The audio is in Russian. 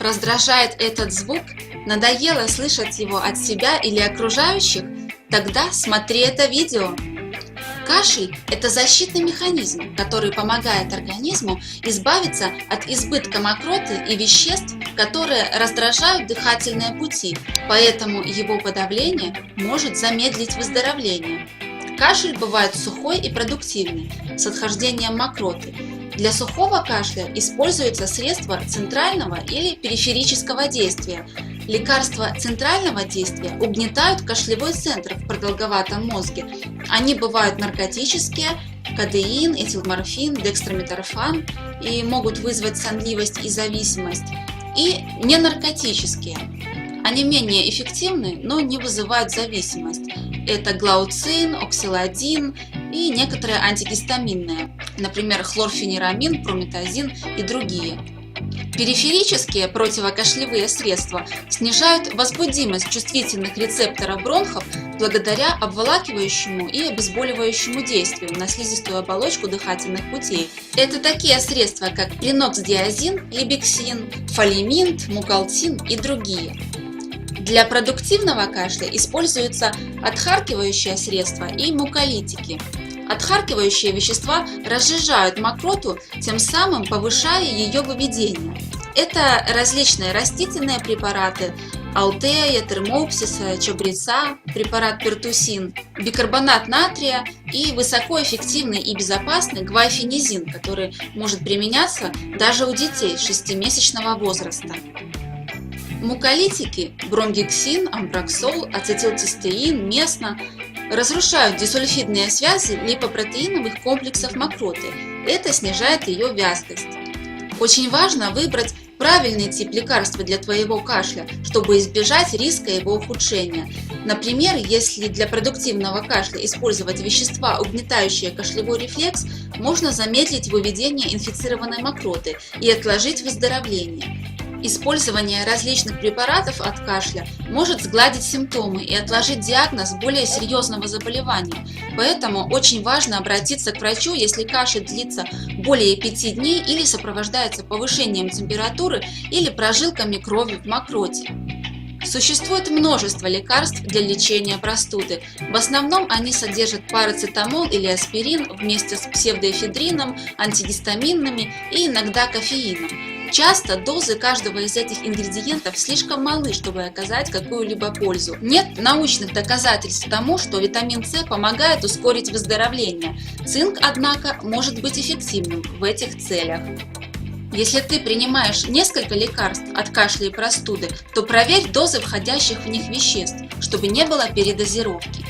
раздражает этот звук, надоело слышать его от себя или окружающих, тогда смотри это видео. Кашель – это защитный механизм, который помогает организму избавиться от избытка мокроты и веществ, которые раздражают дыхательные пути, поэтому его подавление может замедлить выздоровление. Кашель бывает сухой и продуктивный, с отхождением мокроты. Для сухого кашля используются средства центрального или периферического действия. Лекарства центрального действия угнетают кашлевой центр в продолговатом мозге. Они бывают наркотические – кодеин, этилморфин, декстрометорфан – и могут вызвать сонливость и зависимость. И ненаркотические. Они менее эффективны, но не вызывают зависимость. Это глауцин, оксиладин и некоторые антигистаминные, например, хлорфенирамин, прометазин и другие. Периферические противокашлевые средства снижают возбудимость чувствительных рецепторов бронхов благодаря обволакивающему и обезболивающему действию на слизистую оболочку дыхательных путей. Это такие средства, как приноксдиазин, либексин, фолиминт, мукалтин и другие. Для продуктивного кашля используются отхаркивающие средства и муколитики. Отхаркивающие вещества разжижают мокроту, тем самым повышая ее выведение. Это различные растительные препараты – алтея, термопсиса, чабреца, препарат пертусин, бикарбонат натрия и высокоэффективный и безопасный гвайфенизин, который может применяться даже у детей 6-месячного возраста. Муколитики – бромгексин, амброксол, ацетилцистеин, месна – разрушают дисульфидные связи липопротеиновых комплексов мокроты. Это снижает ее вязкость. Очень важно выбрать правильный тип лекарства для твоего кашля, чтобы избежать риска его ухудшения. Например, если для продуктивного кашля использовать вещества, угнетающие кашлевой рефлекс, можно замедлить выведение инфицированной мокроты и отложить выздоровление. Использование различных препаратов от кашля может сгладить симптомы и отложить диагноз более серьезного заболевания. Поэтому очень важно обратиться к врачу, если кашель длится более 5 дней или сопровождается повышением температуры или прожилками крови в мокроте. Существует множество лекарств для лечения простуды. В основном они содержат парацетамол или аспирин вместе с псевдоэфедрином, антигистаминными и иногда кофеином. Часто дозы каждого из этих ингредиентов слишком малы, чтобы оказать какую-либо пользу. Нет научных доказательств тому, что витамин С помогает ускорить выздоровление. Цинк, однако, может быть эффективным в этих целях. Если ты принимаешь несколько лекарств от кашля и простуды, то проверь дозы входящих в них веществ, чтобы не было передозировки.